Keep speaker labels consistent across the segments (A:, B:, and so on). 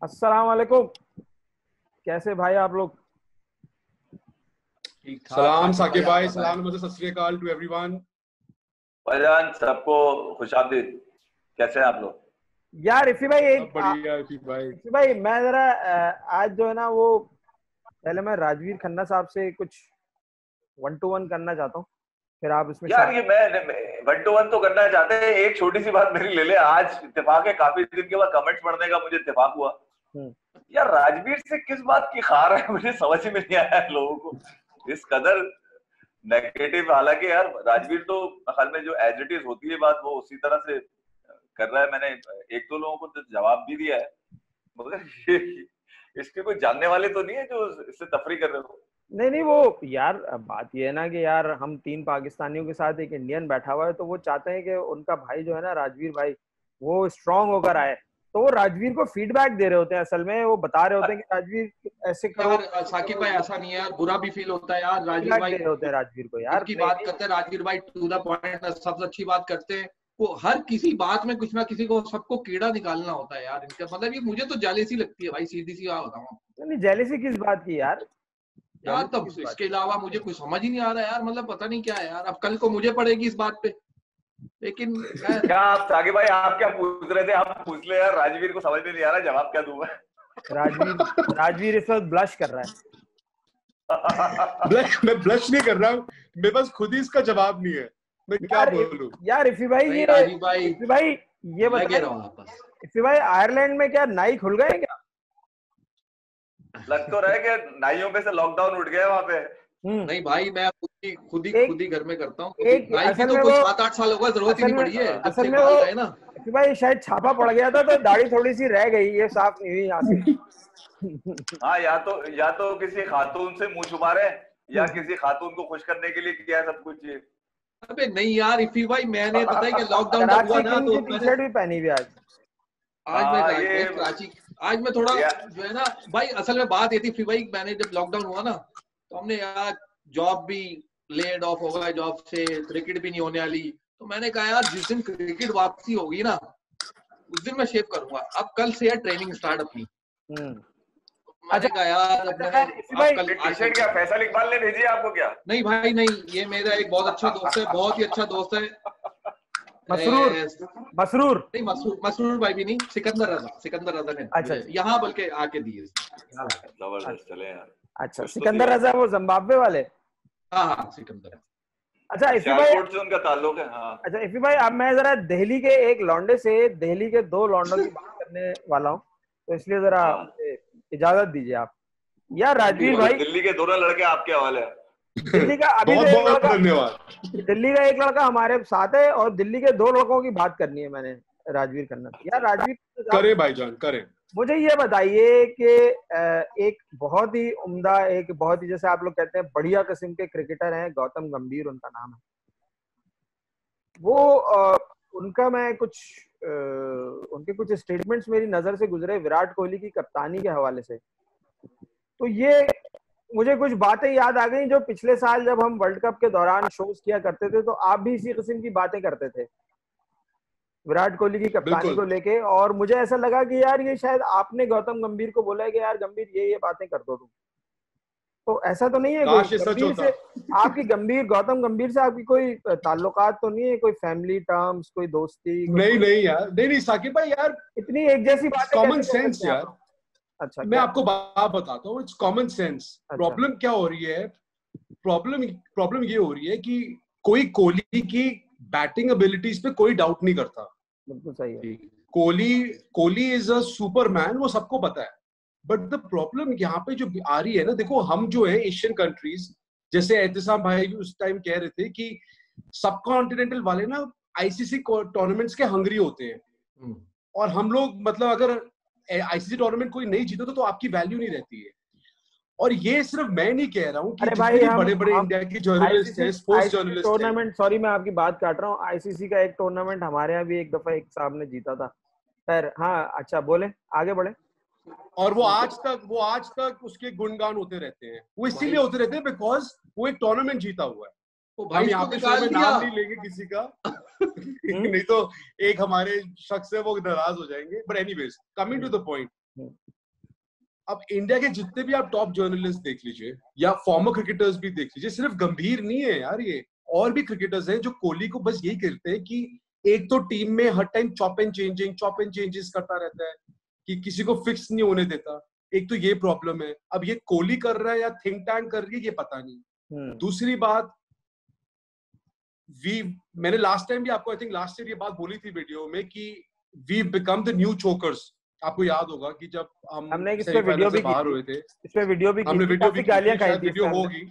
A: अस्सलाम वालेकुम। कैसे भाई आप लोग?
B: ठीक ठाक
C: सलाम
B: साकिब
C: साकिब
B: भाई, आप
C: भाई,
B: बताएं।
C: सलाम नमस्ते, सत श्री अकाल टू एवरीवन।
D: भाईजान सबको खुशामदीद। कैसे हैं आप लोग?
A: यार इफी भाई
C: सब बढ़िया है भाई।
A: इफी भाई मैं जरा आज जो है ना वो पहले मैं राजवीर खन्ना साहब से कुछ 1-to-1 करना चाहता हूँ, फिर आप इसमें
D: यार ये मैं 1-to-1 तो करना चाहते हैं। एक छोटी सी बात मेरी ले ले। आज इत्तेफाक है, काफी दिन के बाद कमेंट्स पढ़ने का मुझे इत्तेफाक हुआ। यार राजवीर से किस बात की खार है, मुझे समझ ही में नहीं आया लोगों को इस कदर नेगेटिव। हालांकि यार राजवीर तो हाल में जो एज इट इज होती है बात, वो उसी तरह से कर रहा है। मैंने एक दो लोगों को तो जवाब भी दिया है, मगर इसके कोई जानने वाले तो नहीं है जो इससे तफरी कर रहे हो।
A: नहीं वो यार बात ये है ना कि यार हम 3 पाकिस्तानियों के साथ एक इंडियन बैठा हुआ है, तो वो चाहते हैं कि उनका भाई जो है ना राजवीर भाई वो स्ट्रांग होकर आए, तो वो राजवीर को फीडबैक दे रहे होते हैं। असल में वो बता रहे होते हैं कि राजवीर ऐसे करो।
B: यार साकिब भाई ऐसा नहीं है यार, बुरा भी फील होता है यार। राजवीर भाई
A: दे रहे होते हैं राजवीर को यार
B: की बात करते हैं, राजवीर भाई टू द पॉइंट सबसे अच्छी बात करते हैं। वो हर किसी बात में कुछ ना किसी को सबको कीड़ा निकालना होता है यार इनका। मतलब ये मुझे तो जेलसी लगती है भाई, सीधी सी बात बताऊं।
A: नहीं जेलसी किस बात की यार?
B: यार तब इसके अलावा मुझे कुछ समझ ही नहीं आ रहा यार। मतलब पता नहीं क्या है यार, अब कल को मुझे पड़ेगी इस बात पे। लेकिन
D: क्या आप साकिब भाई आप क्या पूछ रहे थे? आप पूछ ले यार। राजवीर को समझ में नहीं आ रहा, जवाब क्या दूं मैं?
A: राजवीर इस वक्त ब्लश कर रहा है।
C: मैं ब्लश नहीं कर रहा हूँ, मेरे पास खुद ही इसका जवाब नहीं है, मैं क्या बोलूं।
A: यार इफी भाई ये
B: राजीव भाई,
A: इफी भाई ये बताइए, इफी भाई आयरलैंड में क्या नाई खुल गए क्या?
D: लग तो रहा है कि नाइयों पे से लॉकडाउन उठ गया वहां पे।
B: नहीं भाई, मैं खुद ही घर में करता हूँ। नाई की तो
A: कोई
B: 7-8 साल होगा, जरूरत ही नहीं पड़ी है जब से
A: वो
B: है ना।
A: भाई शायद छापा पड़ गया था तो दाढ़ी थोड़ी सी रह गई, ये साफ नहीं हुई यहाँ से।
D: हाँ, या तो किसी खातून से मुंह छुपा रहे, या किसी खातून को खुश करने के लिए किया है सब कुछ ये।
B: अबे नहीं यार इफी भाई, मैंने पता है कि लॉकडाउन जब हुआ ना तो
A: टी-शर्ट भी पहनी हुई
B: आज मैं थोड़ा जो है ना भाई, असल में बात ये थी इफी भाई, मैंने जब लॉकडाउन हुआ ना तो हमने यार जॉब भी लेड ऑफ हो गया, जॉब से क्रिकेट भी नहीं होने वाली। तो मैंने कहा यार जिस दिन क्रिकेट वापसी होगी ना उस दिन मैं शेव करूंगा। अब कल से यार ट्रेनिंग स्टार्ट अपनी। मैंने कहा यार
D: टी-शर्ट क्या फैसल इकबाल ने भेजी है आपको क्या?
B: नहीं भाई नहीं, ये मेरा एक बहुत अच्छा दोस्त है, बहुत ही अच्छा दोस्त है।
A: मसरूर
B: नहीं, मसरूर भाई भी नहीं, सिकंदर रजा ने
A: अच्छा
B: यहाँ बल्कि आके दिए।
D: जबरदस्त चले यार।
A: अच्छा सिकंदर रजा वो जिम्बाब्वे वाले?
B: हाँ सिकंदर।
A: अच्छा इफी भाई
D: से उनका ताल्लुक है। हाँ
A: अच्छा इफी भाई, अब मैं जरा दिल्ली के एक लौंडे से दिल्ली के 2 लौंडों की बात करने वाला हूँ, तो इसलिए जरा इजाजत दीजिए आप। यार राजवीर भाई,
D: दिल्ली के दोनों लड़के आपके हवाले हैं।
A: दिल्ली का अभी
C: बहुत धन्यवाद।
A: दिल्ली का एक लड़का हमारे साथ है और दिल्ली के 2 लड़कों की बात करनी है मैंने राजवीर खन्ना। यार राजवीर
C: करे भाईजान करे।
A: मुझे ये बताइए कि एक बहुत ही उम्दा, एक बहुत ही जैसे आप लोग कहते हैं बढ़िया किस्म के क्रिकेटर हैं, गौतम गंभीर उनका नाम है। वो उनका मैं उनके कुछ स्टेटमेंट्स मेरी नजर से गुजरे विराट कोहली की कप्तानी के हवाले से, तो ये मुझे कुछ बातें याद आ गई जो पिछले साल जब हम वर्ल्ड कप के दौरान शोज किया करते थे तो आप भी इसी किस्म की बातें करते थे विराट कोहली की कप्तानी को लेके, और मुझे ऐसा लगा कि यार ये शायद आपने गौतम गंभीर को बोला है कि यार गंभीर ये बातें कर दो तुम। तो ऐसा तो नहीं है कोई गंभीर से आपकी गौतम गंभीर से आपकी कोई ताल्लुकात तो नहीं है, कोई फैमिली टर्म्स, कोई दोस्ती?
C: नहीं यार, नहीं साकिब भाई यार,
A: इतनी एक जैसी बात,
C: कॉमन सेंस यार।
A: अच्छा
C: मैं आपको बात बताता हूँ, इट्स कॉमन सेंस। प्रॉब्लम क्या हो रही है? प्रॉब्लम ये हो रही है कि कोई कोहली की बैटिंग एबिलिटीज पे कोई डाउट नहीं करता।
A: बिल्कुल सही है।
C: कोहली इज अ सुपरमैन, वो सबको पता है। बट द प्रॉब्लम यहाँ पे जो आ रही है ना, देखो हम जो है एशियन कंट्रीज, जैसे एहतिसाम भाई भी उस टाइम कह रहे थे कि सब कॉन्टिनेंटल वाले ना आईसीसी टूर्नामेंट्स के हंगरी होते हैं, और हम लोग मतलब अगर आईसीसी टूर्नामेंट कोई नहीं जीते तो आपकी वैल्यू नहीं रहती है। और ये सिर्फ मैं नहीं कह रहा हूँ कि जितने बड़े-बड़े इंडिया के जर्नलिस्ट हैं, स्पोर्ट्स जर्नलिस्ट हैं।
A: टूर्नामेंट, सॉरी मैं आपकी बात काट रहा हूँ, आईसीसी का एक टूर्नामेंट हमारे यहाँ भी एक दफा एक साहब ने जीता था। खैर हाँ, अच्छा बोले, आगे बढ़े।
C: और वो आज तक उसके गुणगान होते रहते हैं। वो इसीलिए होते रहते हैं बिकॉज वो एक टूर्नामेंट जीता हुआ है।
B: तो भाई
C: यहाँ पे शो में नाम नहीं लेंगे किसी का नहीं तो एक हमारे शख्स है वो नाराज हो जाएंगे। But anyways, coming to the point, अब इंडिया के जितने भी आप टॉप जर्नलिस्ट देख लीजिए या फॉर्मर क्रिकेटर्स भी देख लीजिए, सिर्फ गंभीर नहीं है यार, ये और भी क्रिकेटर्स हैं जो कोहली को बस यही कहते हैं कि एक तो टीम में हर टाइम चॉप एंड चेंजेस करता रहता है कि किसी को फिक्स नहीं होने देता। एक तो ये प्रॉब्लम है। अब ये कोहली कर रहा है या थिंक टैंक कर रही है ये पता नहीं। दूसरी बात, मैंने लास्ट टाइम भी आपको आई थिंक लास्ट ईयर ये बात बोली थी वीडियो में कि we become the new chokers. आपको याद होगा कि जब
A: हमने इस पे वीडियो भी
C: बाहर हुए थे,
A: इस पे वीडियो भी
C: हमने वीडियो भी
A: गालियां खाई थी,
C: वीडियो होगी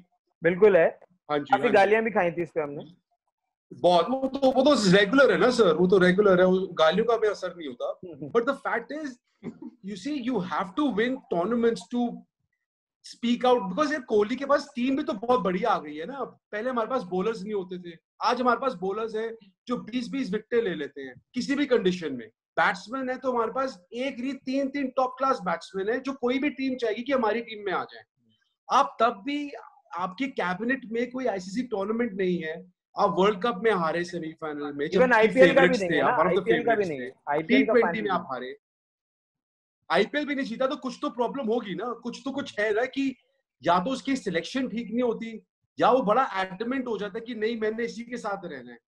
A: बिल्कुल है,
C: हाँ जी,
A: काफी गालियां भी खाई थी इस पे हमने
C: बहुत। वो तो रेगुलर है ना सर, वो तो रेगुलर है, गालियों का भी असर नहीं होता। But the fact is you see you have to win tournaments to speak out, because यार कोहली के पास टीम भी तो बहुत बढ़िया आ गई है ना। पहले हमारे पास बॉलर्स नहीं होते थे, आज हमारे पास बॉलर्स हैं जो 20-20 विकेटें ले लेते हैं किसी भी कंडीशन में। बैट्समैन है तो हमारे पास एक नहीं 3 टॉप क्लास बैट्समैन है जो कोई भी टीम चाहेगी कि हमारी टीम में आ जाए। आप तब भी आपकी कैबिनेट में कोई आईसीसी टूर्नामेंट नहीं है, आप वर्ल्ड कप में हारे सेमीफाइनल में, जब
A: आईपीएल का भी नहीं है, आईपीएल का भी नहीं है, आईपीएल का
C: T20 में आप हारे, आईपीएल भी नहीं जीता, तो कुछ तो प्रॉब्लम होगी ना, कुछ है ना कि या तो उसकी सिलेक्शन ठीक नहीं होती या वो बड़ा एडमेंट हो जाता है कि नहीं मैंने इसी के साथ रहना है।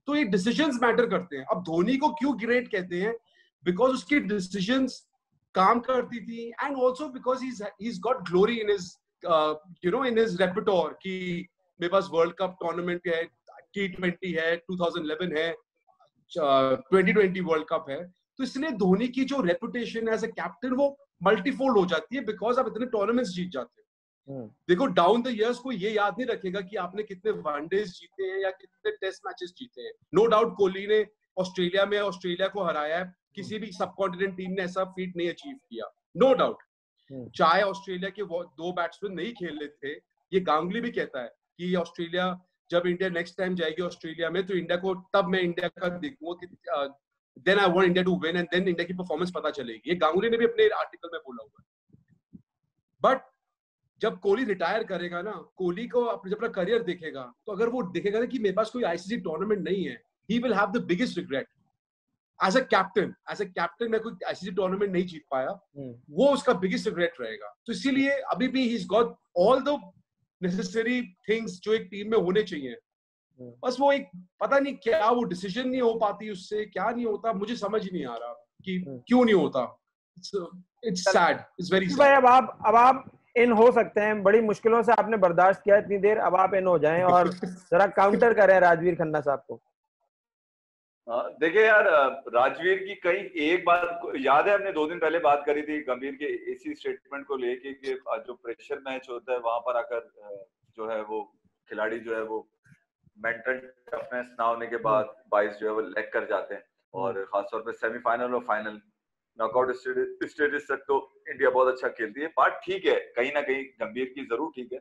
C: तो ये डिसीजंस मैटर करते हैं। अब धोनी को क्यों ग्रेट कहते हैं? बिकॉज उसकी डिसीजंस काम करती थी and also because he is got glory in his in his repertoire कि मेरे पास वर्ल्ड कप टूर्नामेंट है, T20 है, 2011 है, 2020 वर्ल्ड कप है। तो इसलिए धोनी की जो रेपुटेशन एज अ कैप्टन वो मल्टीफोल्ड हो जाती है बिकॉज आप इतने टूर्नामेंट्स जीत जाते हैं। देखो डाउन द इयर्स कोई ये याद नहीं रखेगा कि आपने कितने वनडेज जीते हैं या कितने टेस्ट मैचेस जीते हैं। नो डाउट कोहली ने ऑस्ट्रेलिया को हराया है, किसी भी सब कॉन्टिनेंट टीम ने ऐसा फीट नहीं अचीव किया, नो डाउट। चाहे ऑस्ट्रेलिया के 2 बैट्समैन नहीं खेल रहे थे, ये गांगुली भी कहता है कि ऑस्ट्रेलिया जब इंडिया नेक्स्ट टाइम जाएगी ऑस्ट्रेलिया में तो इंडिया को तब मैं इंडिया का देखूंगा कि then I want India to win and then India की परफॉर्मेंस पता चलेगी। ये गांगुली ने भी अपने आर्टिकल में बोला हुआ है। बट जब कोहली रिटायर करेगा ना, कोहली को जब अपना करियर देखेगा तो अगर वो देखेगा ना कि मेरे पास कोई आईसीसी टूर्नामेंट नहीं है, he will have the biggest regret as a captain मैं कोई आईसीसी टूर्नामेंट नहीं जीत पाया, वो उसका बिगेस्ट रिग्रेट रहेगा। तो इसीलिए अभी भी he's got all the necessary things जो एक टीम में होने चाहिए। बस वो एक पता नहीं क्या वो डिसीजन नहीं हो पाती, उससे क्या नहीं होता, मुझे समझ ही नहीं आ रहा कि क्यों नहीं होता। It's sad, it's very sad.
A: भाई अब आप इन हो सकते हैं, बड़ी मुश्किलों से आपने बर्दाश्त किया इतनी देर, अब आप इन हो जाएं और जरा काउंटर करें राजवीर खन्ना साहब को।
D: देखिए यार, राजवीर की कई एक बात याद है, हमने 2 दिन पहले बात करी थी गंभीर के इसी स्टेटमेंट को लेके कि जो प्रेशर मैच होता है वहां पर आकर जो है वो खिलाड़ी जो है वो मेंटल टफनेस ना होने के बाद 22 जो है वो लैग कर जाते हैं, और खासतौर पे सेमीफाइनल और फाइनल नॉकआउट स्टेज तक तो इंडिया बहुत अच्छा खेलती है। बात ठीक है, कहीं ना कहीं गंभीर की जरूर ठीक है,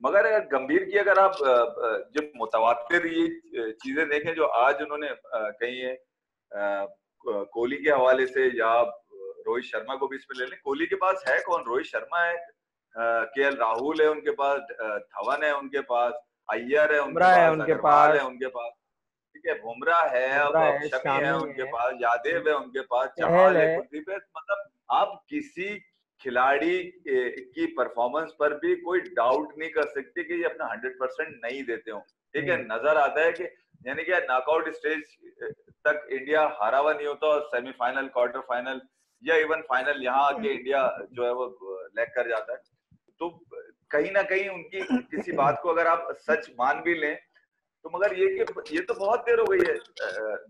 D: मगर अगर गंभीर की अगर आप जब मुतवातिर ये चीजें देखें जो आज उन्होंने कही है कोहली के हवाले से, या रोहित शर्मा को भी इसमें ले लें, कोहली के पास है कौन? रोहित शर्मा है, केएल राहुल है उनके पास, धवन है उनके पास, अय्यर है उनके पास, उनके पास, ठीक है, बुमराह है, शमी है उनके पास, यादव है उनके पास, चहल है, कुलदीप है। मतलब आप किसी खिलाड़ी की परफॉर्मेंस पर भी कोई डाउट नहीं कर सकते कि ये अपना 100% नहीं देते हो, ठीक है। नजर आता है कि यानी कि नॉकआउट स्टेज तक इंडिया हारा हुआ नहीं होता, और सेमीफाइनल, क्वार्टर फाइनल या इवन फाइनल यहाँ आके इंडिया जो है वो लैग कर जाता है। तो कहीं ना कहीं उनकी किसी बात को अगर आप सच मान भी लें तो मगर ये तो बहुत देर हो गई है।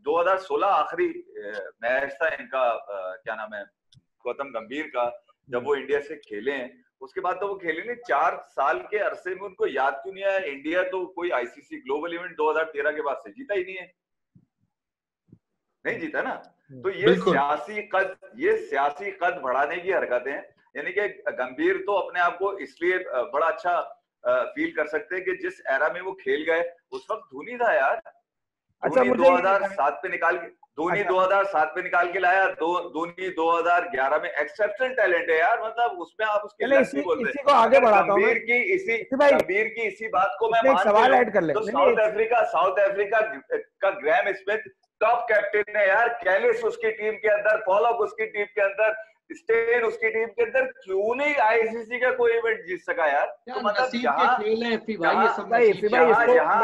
D: 2016 आखिरी मैच था इनका, क्या नाम है, गौतम गंभीर का, जब वो इंडिया से खेले हैं, उसके बाद तो वो खेले नहीं। 4 साल के अरसे में उनको याद क्यों नहीं आया? इंडिया तो कोई आईसीसी ग्लोबल इवेंट 2013 के बाद से जीता ही नहीं है, नहीं जीता ना। तो ये सियासी कद बढ़ाने की हरकतें हैं। यानी कि गंभीर तो अपने आप को इसलिए बड़ा अच्छा फील कर सकते हैं कि जिस एरा में वो खेल गए उस वक्त धोनी था यार।
A: अच्छा,
D: धोनी 2007 पे निकाल के, धोनी 2007 पे निकाल के लाया, धोनी 2011 में एक्सेप्शनल टैलेंट है यार। मतलब उसमें आप उसके लक नहीं बोलते।
A: इसी को आगे बढ़ाता हूं
D: गंभीर की इसी बात को मैं
A: सवाल ऐड कर ले।
D: तो साउथ अफ्रीका का ग्रैम स्मिथ टॉप कैप्टन है यार, कैलिस उसकी टीम के अंदर, पॉलॉक उसकी टीम के अंदर, स्टेन उसकी टीम के अंदर क्यों नहीं आईसीसी का कोई इवेंट जीत सका यार? तो मतलब
B: नसीब के खेल हैं भाई, ये सब
A: भाई
B: नसीब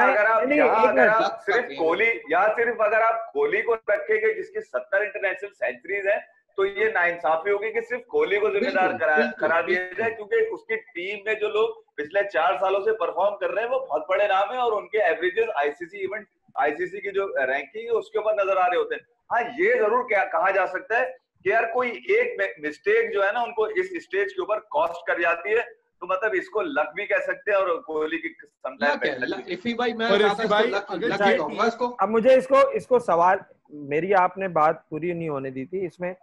D: अगर आप सिर्फ कोहली या सिर्फ अगर आप कोहली को रखेंगे जिसकी 70 इंटरनेशनल सेंचुरीज है, तो ये नाइंसाफी होगी कि सिर्फ कोहली को जिम्मेदार करा दिया जाए, क्योंकि उसकी टीम में जो लोग पिछले 4 सालों से परफॉर्म कर रहे हैं वो बहुत बड़े नाम है और उनके एवरेजेस आईसीसी की जो रैंकिंग है उसके ऊपर नजर आ रहे होते हैं। हाँ, ये जरूर क्या कहा जा सकता है कि यार कोई एक मिस्टेक जो है ना उनको इस स्टेज के ऊपर कॉस्ट कर जाती है, तो मतलब इसको लक भी कह सकते हैं और कोहली की
A: अब मुझे इसको सवाल, मेरी आपने बात पूरी नहीं होने दी थी। इसमें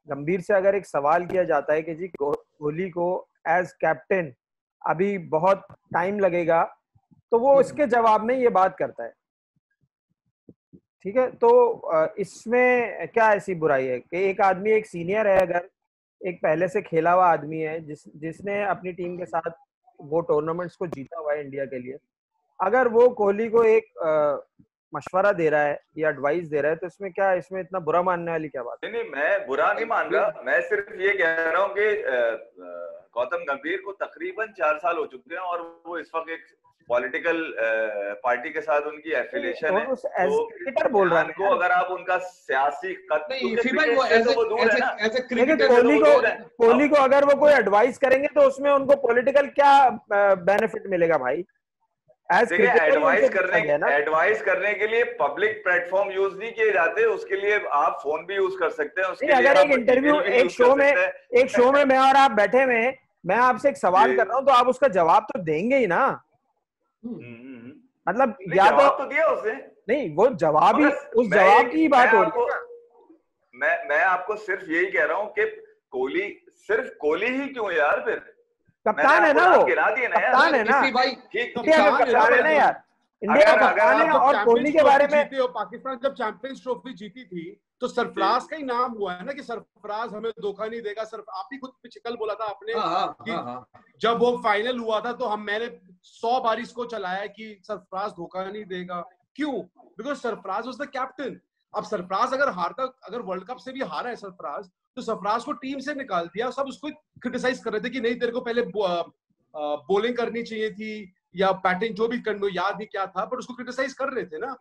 A: गंभीर से अगर एक सवाल किया जाता है कि जी कोहली को एज कैप्टन अभी बहुत टाइम लगेगा, तो वो इसके जवाब में ये बात करता है। ठीक है, तो इसमें क्या ऐसी बुराई है कि एक आदमी एक सीनियर है, अगर एक पहले से खेला हुआ आदमी है जिसने अपनी टीम के साथ वो टूर्नामेंट्स को जीता हुआ है इंडिया के लिए, अगर वो कोहली को एक मशवरा दे रहा है या एडवाइस दे रहा है, तो इसमें क्या, इसमें इतना बुरा मानने वाली क्या बात है?
D: नहीं, मैं बुरा नहीं मान रहा, मैं सिर्फ ये कह रहा हूँ कि गौतम गंभीर को तकरीबन 4 साल हो चुके हैं और वो इस वक्त एक पॉलिटिकल पार्टी के साथ उनकी एफिलिएशन है, तो क्रिकेटर बोल रहा है को अगर आप उनका सियासी
A: कोहली को अगर वो कोई एडवाइस करेंगे तो उसमें उनको पॉलिटिकल क्या बेनिफिट मिलेगा भाई?
D: एडवाइस करने के लिए पब्लिक प्लेटफॉर्म यूज नहीं किए जाते, उसके लिए आप फोन भी यूज कर सकते हैं। उसके
A: अगर एक इंटरव्यू एक शो में मैं और आप बैठे हुए, मैं आपसे एक सवाल कर रहा हूँ, तो आप उसका जवाब तो देंगे ही ना। मतलब या
D: तो दिया उसने
A: नहीं, वो जवाब ही उस जवाब की बात हो रही है।
D: मैं आपको सिर्फ यही कह रहा हूँ कि सिर्फ कोहली ही क्यों यार, फिर
A: कप्तान है ना, वो कप्तान है ना, कप्तान है ना यार, इंडिया का कप्तान है। और कोहली के बारे में,
C: पाकिस्तान जब चैंपियंस ट्रॉफी जीती थी तो सरफराज का ही नाम हुआ है ना कि सरफराज हमें धोखा नहीं देगा। आप ही खुद पीछे कल बोला था आपने कि जब वो फाइनल हुआ था तो मैंने 100 बार इसको चलाया कि सरफराज धोखा नहीं देगा। क्यों? Because Sarfaraz was the captain. अब सरफराज अगर वर्ल्ड कप से भी हारा है सरफराज, तो सरफराज को टीम से निकाल दिया। सब उसको क्रिटिसाइज कर रहे थे कि नहीं, तेरे को पहले बॉलिंग करनी चाहिए थी या बैटिंग, जो भी करना, याद नहीं क्या था, पर उसको क्रिटिसाइज कर रहे थे ना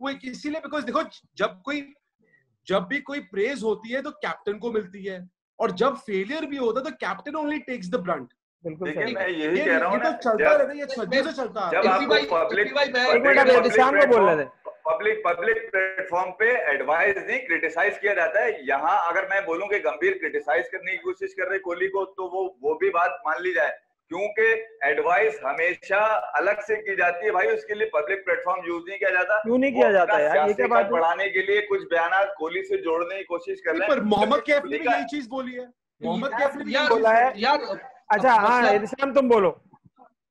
C: वो इसीलिए। बिकॉज देखो, जब भी कोई प्रेज होती है तो कैप्टन को मिलती है, और जब फेलियर भी होता है तो captain only takes the brunt.
D: बिल्कुल सही। मैं यही कह रहा हूँ ना,
C: चलता रहता है, ये सदियों से चलता है।
D: जब आपको पब्लिक प्लेटफॉर्म पे एडवाइस नहीं क्रिटिसाइज किया जाता है। यहाँ अगर मैं बोलूं कि गंभीर क्रिटिसाइज करने की कोशिश कर रहे कोहली को, तो वो भी बात मान ली जाए, क्योंकि एडवाइस हमेशा अलग से की जाती है भाई, उसके लिए पब्लिक प्लेटफॉर्म यूज नहीं किया जाता।
A: क्यों नहीं किया जाता यार? ये क्या बात है?
D: बढ़ाने के लिए कुछ बयान कोहली से जोड़ने की कोशिश कर रहे हैं।
C: पर मोहम्मद कैफ ने भी यही चीज बोली है। मोहम्मद कैफ ने भी
A: बोला है यार। अच्छा, हाँ इरशाद तुम बोलो।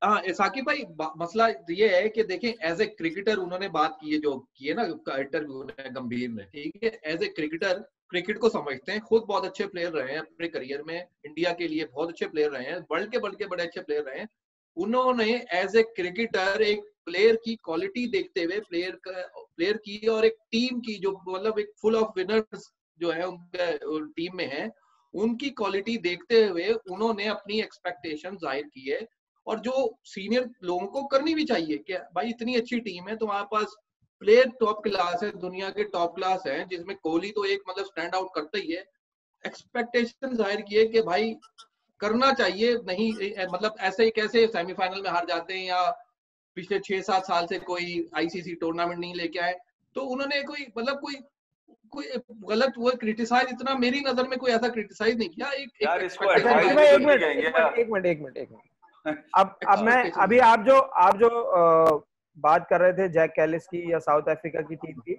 B: हाँ साकिब भाई, मसला ये है कि देखें, एज ए क्रिकेटर उन्होंने बात की है, जो की है ना इंटरव्यू में गंभीर ने, ठीक है, एज ए क्रिकेटर क्रिकेट को समझते हैं, खुद बहुत अच्छे प्लेयर रहे हैं अपने करियर में, इंडिया के लिए बहुत अच्छे प्लेयर रहे हैं, वर्ल्ड के बड़े अच्छे प्लेयर रहे हैं। उन्होंने एज ए क्रिकेटर एक प्लेयर की क्वालिटी देखते हुए, प्लेयर की और एक टीम की, जो मतलब एक फुल ऑफ विनर्स जो है उनके टीम में है, उनकी क्वालिटी देखते हुए उन्होंने अपनी एक्सपेक्टेशन जाहिर की है। और जो सीनियर लोगों को करनी भी चाहिए कि भाई इतनी अच्छी टीम है, तुम्हारे पास प्लेयर टॉप क्लास है, दुनिया के टॉप क्लास है, जिसमें कोहली तो एक मतलब स्टैंड आउट करता ही है। एक्सपेक्टेशन जाहिर की है कि भाई करना चाहिए, नहीं मतलब ऐसे ही कैसे सेमीफाइनल में हार जाते हैं या पिछले 6-7 साल से कोई आईसीसी टूर्नामेंट नहीं लेके आए, तो उन्होंने कोई मतलब कोई गलत वो क्रिटिसाइज, इतना मेरी नजर में कोई ऐसा क्रिटिसाइज नहीं किया।
A: एक मिनट अब मैं अभी आप जो बात कर रहे थे जैक कैलिस की या साउथ अफ्रीका की टीम की,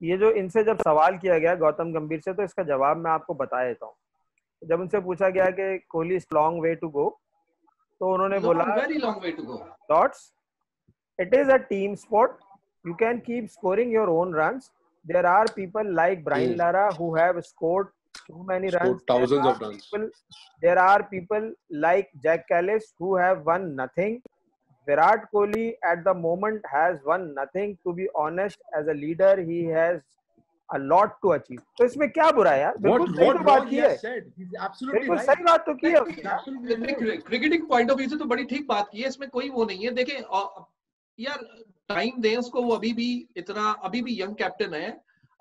A: ये जो इनसे जब सवाल किया गया गौतम गंभीर से, तो इसका जवाब मैं आपको बता देता हूँ। जब उनसे पूछा गया कि Kohli is long way to go, तो उन्होंने बोला
B: very long way to go
A: thoughts, it is a team sport, you can keep scoring your own runs, there are people like Brian Lara who have scored too many runs,
C: thousands of runs.
A: There are people like Jack Callis who have won nothing. Virat Kohli at the moment has won nothing. To be honest, as a leader, he has a lot to achieve. तो इसमें क्या बुरा है यार? बिल्कुल सही तो बात की है, बिल्कुल सही बात तो की है।
B: क्रिकेटिंग पॉइंट ऑफ व्यू से तो बड़ी ठीक बात की है, इसमें कोई वो नहीं है। देखें यार, टाइम दें उसको, वो अभी भी यंग कैप्टन है,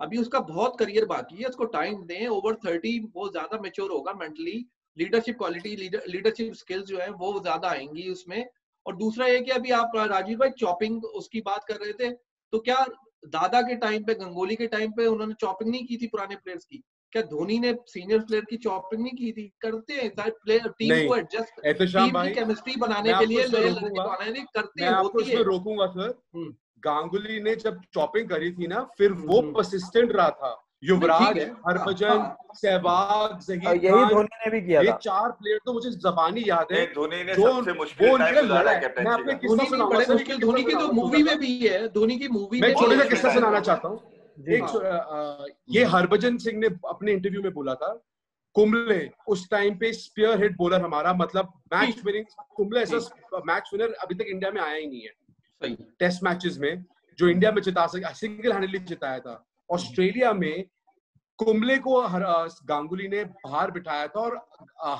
B: अभी उसका बहुत करियर बाकी है, उसको टाइम दें। ओवर 30 वो ज्यादा मैच्योर होगा mentally, leadership quality, leadership skills जो है वो ज्यादा आएंगी उसमें। और दूसरा ये कि अभी आप राजीव भाई चॉपिंग उसकी बात कर रहे थे, तो क्या दादा के टाइम पे, गंगोली के टाइम पे उन्होंने चॉपिंग नहीं की थी पुराने प्लेयर्स की? क्या धोनी ने सीनियर प्लेयर की चॉपिंग नहीं की थी? करते हैं प्लेयर, टीम को एडजस्ट, टीम की केमिस्ट्री बनाने के लिए करते हैं, होती है।
C: रोकूंगा सर, गांगुली ने जब चॉपिंग करी थी ना, फिर वो परसिस्टेंट रहा था। युवराज, हरभजन, सहवाग, ज़हीर
A: यही धोनी ने भी किया था।
C: ये 4 प्लेयर तो मुझे ज़बानी याद है।
D: धोनी ने सबसे मुश्किल टाइम गुजारा है कैप्टन।
C: मैं अपने किस्सा सुनाऊंगा।
B: बड़े मुश्किल, धोनी की तो मूवी में भी है, धोनी की मूवी में।
C: मैं छोटा सा किस्सा सुनाना चाहता हूँ। ये हरभजन सिंह ने अपने इंटरव्यू में बोला था, कुंबले उस टाइम पे स्पीयर हिट बॉलर हमारा, मतलब मैच विनिंग कुंबले ऐसा मैच विनर अभी तक इंडिया में आया ही नहीं है टेस्ट मैचेस में, जो इंडिया में जिता सके, सिंगल हैंडली जिताया था। ऑस्ट्रेलिया में कुंबले को गांगुली ने बाहर बिठाया था और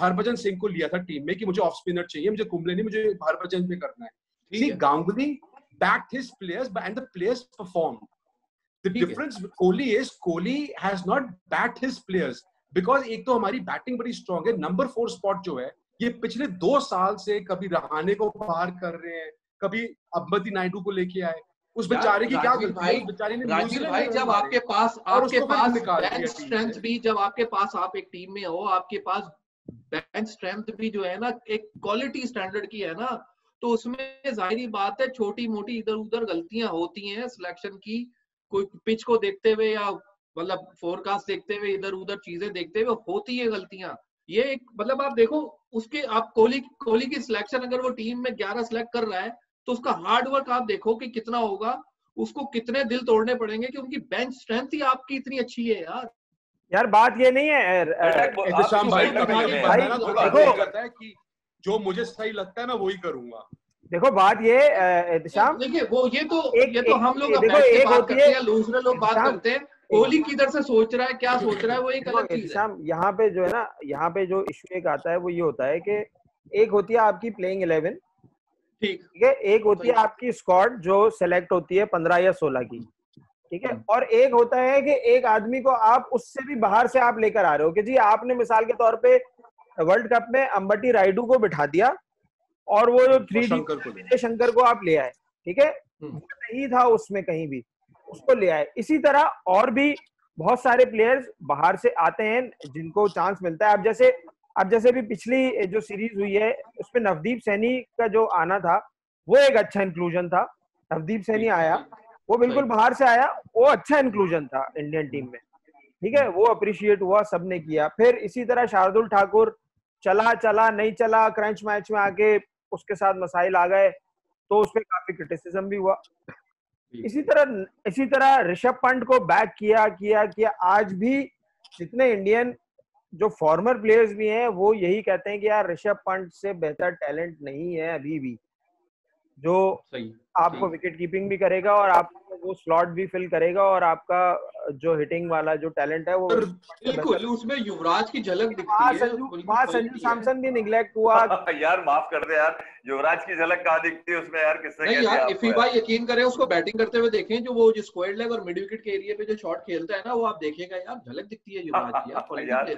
C: हरभजन सिंह को लिया था टीम में कि मुझे ऑफ स्पिनर चाहिए, मुझे कुंबले नहीं, मुझे हरभजन पे करना है। See, Ganguly backed his players and the players performed. The difference with Kohli is Kohli has not backed his players because एक तो हमारी बैटिंग बड़ी स्ट्रांग है, नंबर 4 स्पॉट जो है ये पिछले 2 साल से कभी रहाणे को बाहर कर रहे हैं, कभी अंबती नायडू को लेके आए। उस बेचारे की क्या गलती है? बेचारे ने
B: राजीव भाई, जब आपके पास बेंच स्ट्रेंथ भी, जब आपके पास आप एक टीम में हो, आपके पास बेंच स्ट्रेंथ भी जो है ना एक क्वालिटी स्टैंडर्ड की है ना, तो उसमें जाहिर बात है छोटी मोटी इधर उधर गलतियां होती हैं सिलेक्शन की, कोई पिच को देखते हुए या मतलब फोरकास्ट देखते हुए, इधर उधर चीजें देखते हुए होती है गलतियां। ये एक मतलब आप देखो उसके, आप कोहली की सिलेक्शन अगर वो टीम में 11 सिलेक्ट कर रहा है तो उसका हार्ड वर्क आप देखो कि कितना होगा, उसको कितने दिल तोड़ने पड़ेंगे कि उनकी बेंच स्ट्रेंथ ही आपकी इतनी अच्छी है यार।
A: बात ये नहीं है
C: एहतशाम भाई, कहता है कि जो मुझे सही लगता है मैं वही करूंगा।
A: देखो बात ये एहतशाम,
B: देखिए वो ये तो हम लोग देखो एक होती है, दूसरे लोग बात करते हैं कोहली किधर से सोच रहा है, क्या सोच रहा है, वो एक अलग चीज है।
A: यहाँ पे जो है ना, यहाँ पे जो इश्यू एक आता है वो ये होता है कि एक होती है आपकी प्लेइंग 11, ठीक है, एक होती है आपकी स्क्वाड जो सेलेक्ट होती है 15 या 16 की, ठीक है, और एक होता है कि एक आदमी को आप उससे भी बाहर से आप लेकर आ रहे हो कि जी आपने मिसाल के तौर पे वर्ल्ड कप में अंबटी रायडू को बिठा दिया और वो जो 3D शंकर को आप ले आए, ठीक है, वो नहीं था उसमें कहीं भी, उसको ले आए। इसी तरह और भी बहुत सारे प्लेयर्स बाहर से आते हैं जिनको चांस मिलता है। अब जैसे भी पिछली जो सीरीज हुई है उसमें नवदीप सैनी का जो आना था वो एक अच्छा इंक्लूजन था। नवदीप सैनी आया, वो बिल्कुल बाहर से आया, वो अच्छा इंक्लूजन था इंडियन टीम में, ठीक है, वो अप्रिशिएट हुआ, सबने किया। फिर इसी तरह शार्दुल ठाकुर चला नहीं चला, क्रंच मैच में आके उसके साथ मसाइल आ गए तो उस पर काफी क्रिटिसिज्म भी हुआ। इसी तरह ऋषभ पंत को बैक किया। आज भी जितने इंडियन जो फॉर्मर प्लेयर्स भी हैं वो यही कहते हैं कि यार ऋषभ पंत से बेहतर टैलेंट नहीं है अभी भी, जो आपको विकेट कीपिंग भी करेगा और आपको वो स्लॉट भी फिल करेगा और आपका जो हिटिंग वाला जो टैलेंट है वो
B: बिल्कुल उसमें युवराज की झलक दिखती है।
A: संजू सैमसन भी निगलेक्ट हुआ
D: यार माफ कर दे यार, युवराज की झलक कहाँ दिखती है उसमें यार? किससे
B: नहीं यार, इफी भाई यकीन करें, उसको बैटिंग करते हुए देखें, जो वो जो स्क्वायर लेग और मिड विकेट के एरिया पे जो शॉट खेलता है ना, वो आप देखेगा यार, झलक दिखती है युवराज की यार।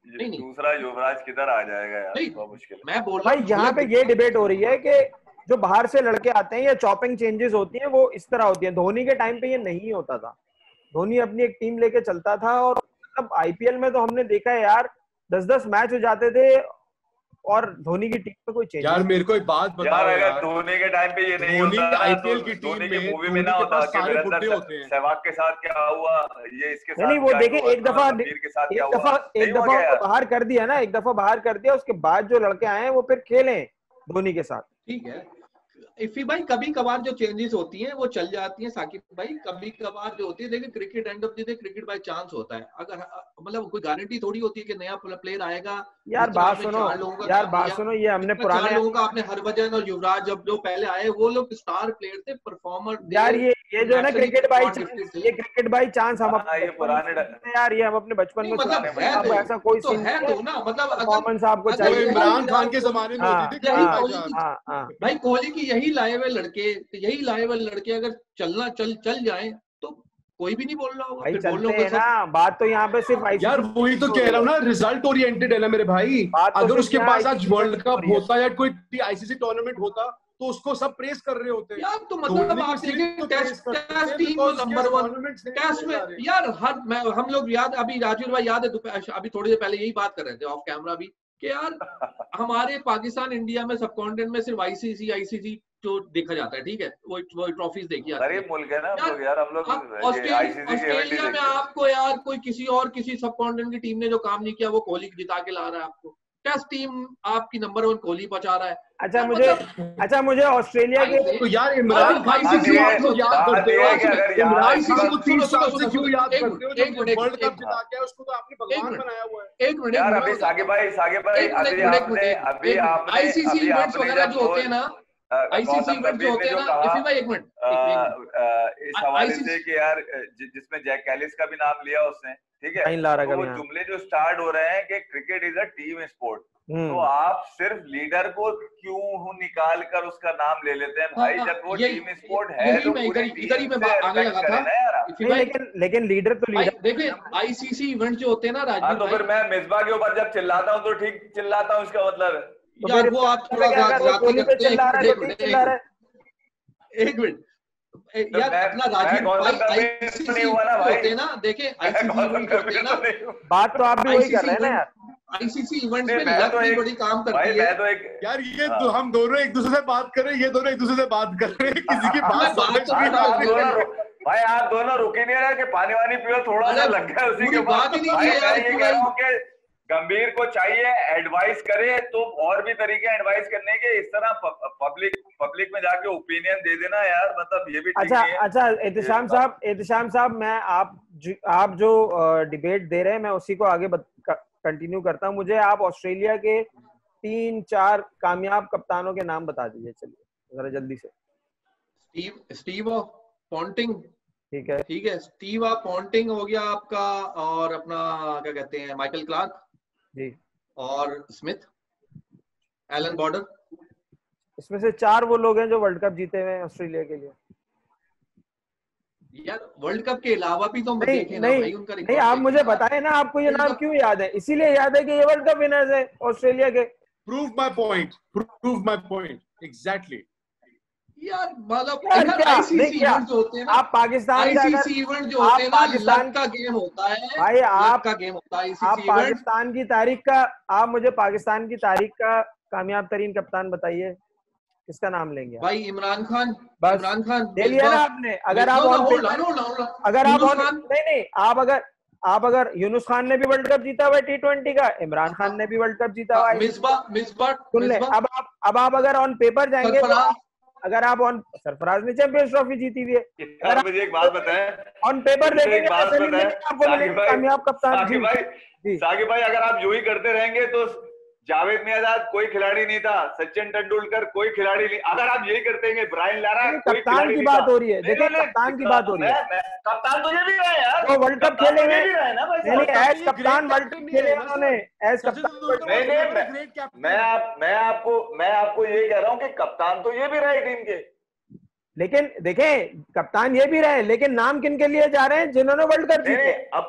D: नहीं दूसरा युवराज किधर आ जाएगा यार, बहुत मुश्किल है।
B: मैं बोल
A: रहा हूं यहाँ पे ये डिबेट हो रही है कि जो बाहर से लड़के आते हैं या चॉपिंग चेंजेस होती हैं वो इस तरह होती हैं। धोनी के टाइम पे ये नहीं होता था, धोनी अपनी एक टीम लेके चलता था और मतलब आईपीएल में तो हमने देखा है यार 10-10 मैच हो जाते थे और धोनी की टीम में कोई चेंज।
C: यार मेरे को एक बात बताओ यार,
D: धोनी के टाइम पे ये नहीं होता,
C: आईपीएल की टीम में
D: मूवी में ना होता कि वीरेंद्र सहवाग के साथ क्या हुआ, ये इसके साथ
A: नहीं, वो देखे एक दफा बाहर कर दिया ना, एक दफा बाहर कर दिया, उसके बाद जो लड़के आए हैं वो फिर खेले धोनी के साथ।
B: ठीक है, इफी भाई कभी कभार जो चेंजेस होती हैं वो चल जाती हैं साकिब भाई, कभी कभार जो होती है, लेकिन cricket end of the day cricket by chance होता है। अगर मतलब कोई गारंटी थोड़ी होती है कि नया प्लेयर आएगा।
A: यार बात सुनो, यार बात सुनो, ये हमने पुराने
B: 4 लोगों का आपने हरभजन और युवराज जब जो पहले आए वो लोग स्टार प्लेयर थे, परफॉर्मर।
A: यार ये जो है ना क्रिकेट बाई चांस, ये क्रिकेट बाई चांस हम
D: ये पुराने
A: यार ये हम अपने बचपन में
B: मतलब
A: अब ऐसा कोई
B: तो है तो ना, मतलब
A: परफॉर्मेंस आपको
C: वो
A: चाहिए।
C: इमरान खान के जमाने में होती थी
B: भाई कोहली की यही लाए हुए लड़के अगर चल जाए तो कोई भी नहीं बोल रहा होगा।
A: भाई चलते हैं ना, बात तो यहाँ पे सिर्फ
C: यार वही तो कह रहा हूँ ना, रिजल्ट ओरिएंटेड है ना मेरे भाई। अगर उसके पास आज वर्ल्ड कप होता या कोई आईसीसी टूर्नामेंट होता तो उसको सब प्रेस कर रहे होते
B: यार। तो मतलब आप देखें टेस्ट टीम नंबर 1 टेस्ट में यार, हम लोग याद, अभी राजवीर भाई याद है, अभी थोड़ी देर पहले यही बात कर रहे थे ऑफ कैमरा भी कि यार हमारे पाकिस्तान इंडिया में सबकॉन्टिनेंट में सिर्फ आईसीसी जो देखा जाता है, ठीक है, वो ट्रॉफीज देखी जाती है।
D: गरीब मुल्क है ना हम लोग यार, हम लोग
B: ऑस्ट्रेलिया में आपको यार कोई किसी सबकॉन्टिनेंट की टीम ने जो काम नहीं किया वो कोहली जिता के ला रहा है आपको। टेस्ट टीम आपकी नंबर 1 कोहली पहुंचा रहा है।
A: अच्छा मुझे ऑस्ट्रेलिया के
C: तो यार इमरान खान से क्यों आप लोग याद करते हो? इमरान खान को 30 साल से क्यों याद करते हो? जो वर्ल्ड कप जिता के उसको तो आपने भगवान बनाया हुआ है।
B: एक मिनट
D: यार, अभी साकिब भाई अभी आपने
B: आईसीसी इवेंट्स वगैरह जो होते हैं ना, आईसीसी इवेंट जो होते हैं ना, इफी भाई एक मिनट
D: इस हवाले से कि यार जिसमें जैक कैलिस का भी नाम लिया उसने, ठीक है, तो वो जुमले जो स्टार्ट हो रहे हैं कि cricket is a team sport, तो आप सिर्फ लीडर को क्यों निकाल कर उसका नाम ले लेते हैं भाई? जब वो टीम स्पोर्ट है तो पूरी
B: इधर ही मैं आगे लगा था।
A: लेकिन लीडर तो लीडर
B: देखिए आईसीसी इवेंट जो होते हैं ना राजवीर,
D: तो फिर मैं मिसबा के ऊपर जब चिल्लाता हूँ तो ठीक चिल्लाता हूँ, इसका मतलब
B: तो यार वो आप थोड़ा एक मिनट यार, अपना राजीव आईसीसी होते हैं ना, देखें आईसीसी इवेंट होते हैं ना,
A: बात तो आप भी वही कर रहे हैं ना यार।
B: आईसीसी इवेंट्स में लक भी बड़ी काम करती है।
C: यार ये तो हम दोनों एक दूसरे से बात कर रहे हैं, ये दोनों एक दूसरे से बात कर रहे हैं, किसी की बात
D: भाई आप दोनों रुके नहीं रहे कि पानी वानी पियो, थोड़ा सा लग गया उसी के बाद। गंभीर को चाहिए एडवाइस करे तो और भी तरीके एडवाइस करने के, इस तरह पब्लिक में जाके ओपिनियन दे देना यार, मतलब ये भी ठीक नहीं है।
A: अच्छा एहतिशाम साहब मैं आप जो डिबेट दे रहे हैं मैं उसी को आगे कंटिन्यू करता हूं। मुझे आप ऑस्ट्रेलिया के 3-4 कामयाब कप्तानों के नाम बता दीजिए, चलिए जरा जल्दी से।
B: स्टीव पॉन्टिंग,
A: ठीक है,
B: स्टीव पॉन्टिंग हो गया आपका, और अपना क्या कहते हैं माइकल क्लार्क
A: जी,
B: और स्मिथ, एलन बॉर्डर।
A: इसमें से 4 वो लोग हैं जो वर्ल्ड कप जीते हुए हैं ऑस्ट्रेलिया के लिए।
B: यार वर्ल्ड कप के अलावा भी तो हम देखें ना भाई उनका
A: नहीं, आप मुझे बताएं ना आपको ये नाम क्यों याद है? इसीलिए याद है कि ये वर्ल्ड कप विनर्स है ऑस्ट्रेलिया के।
C: Prove my point exactly.
B: यार मतलब आईसीसी इवेंट जो होते हैं ना,
A: आप पाकिस्तान
B: आईसीसी इवेंट जो होते हैं ना, लक का गेम होता है
A: भाई,
B: आपका गेम होता है आईसीसी इवेंट।
A: पाकिस्तान की तारीख का, आप मुझे पाकिस्तान की तारीख का कामयाब तरीन कप्तान बताइए, किसका नाम लेंगे
B: भाई? इमरान खान
A: ले लिया ना आपने। अगर आप अगर यूनुस खान ने भी वर्ल्ड कप जीता हुआ है T20 का, इमरान खान ने भी वर्ल्ड कप जीता हुआ है। अब आप अगर ऑन पेपर जाएंगे, अगर आप सरफराज ने चैंपियंस ट्रॉफी जीती हुई है।
D: अगर मुझे एक बात बताएं,
A: ऑन पेपर देखेंगे कामयाब कप्तान।
D: साकिब भाई अगर आप यूं ही करते रहेंगे तो जावेद मियाँदाद कोई खिलाड़ी नहीं था, सचिन तेंदुलकर कोई खिलाड़ी नहीं। अगर आप यही करते हैं ब्रायन लारा कोई
A: कप्तान की बात हो रही है, देखिए कप्तान की बात हो रही है।
D: कप्तान तो ये भी रहा है यार,
A: वो वर्ल्ड कप खेलेंगे एज कप्तान, वर्ल्ड कप खेले उन्होंने एज कप्तान।
D: मैं आपको ये कह रहा हूँ कि कप्तान तो ये भी रहे टीम के।
A: लेकिन देखें कप्तान ये भी रहे, लेकिन नाम किन के लिए जा रहे हैं? जिन्होंने वर्ल्ड कप जीते।
D: अब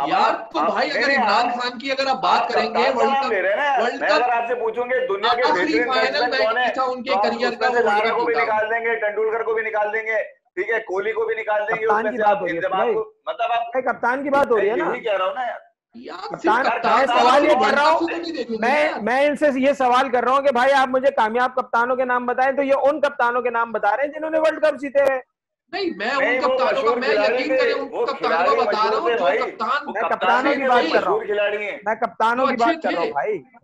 B: यार तो भाई अगर इमरान खान की अगर आप बात करेंगे वर्ल्ड कप
D: अगर आपसे पूछूंगे दुनिया के
B: बेहतरीन बैट्समैन कौन है, उनके करियर का
D: लारा को भी निकाल देंगे, तेंदुलकर को भी निकाल देंगे, ठीक है, कोहली को भी निकाल देंगे।
A: कप्तान की बात हो रही है,
D: मतलब आप
A: कप्तान की बात हो रही है ना,
D: यही कह रहा हूँ ना
A: यार। सवाल ये कर रहा हूँ मैं इनसे ये सवाल कर रहा हूँ कि भाई आप मुझे कामयाब कप्तानों के नाम बताएं, तो ये उन कप्तानों के नाम बता रहे हैं जिन्होंने वर्ल्ड कप जीते हैं।
B: नहीं, मैं उन कप्तानों का, मैं यकीन करें उन कप्तानों का बता रहा हूँ जो
A: कप्तानों की बात कर रहा हूँ,
D: खिलाड़ी हैं,
A: मैं कप्तानों की बात कर रहा हूँ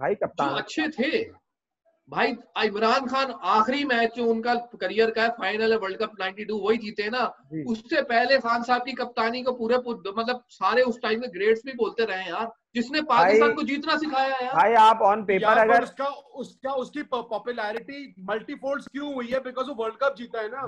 A: भाई कप्तान
B: अच्छे थे। भाई इमरान खान आखिरी मैच जो उनका करियर का है, फाइनल है वर्ल्ड कप 92, वही जीते ना। उससे पहले खान साहब की कप्तानी को पूरे मतलब सारे उस टाइम में ग्रेड्स भी बोलते रहे यार, जिसने पाकिस्तान को जीतना सिखाया यार।
A: भाई आप ऑन पेपर अगर
C: उसकी पॉपुलैरिटी मल्टीफोल्ड्स क्यों हुई है? बिकॉज़ वो वर्ल्ड कप जीता है ना।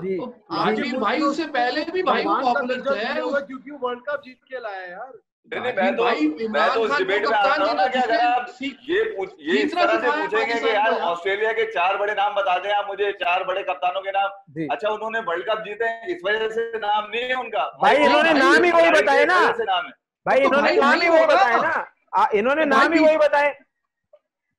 B: राजवीर भाई उससे पहले भी भाई वो पॉपुलर थे
C: क्योंकि वर्ल्ड कप जीत के लाया यार।
D: नहीं, मैं तो उस डिबेट में आता हूँ ना कि अगर आप ये इस तरह से पूछेंगे कि यार ऑस्ट्रेलिया के 4 बड़े नाम बता दें आप मुझे, 4 बड़े कप्तानों के नाम। अच्छा उन्होंने वर्ल्ड कप जीते हैं इस वजह से नाम नहीं है उनका।
A: भाई इन्होंने नाम ही वही बताए ना, भाई इन्होंने नाम ही वही बताए ना, इन्होंने नाम ही वही बताए।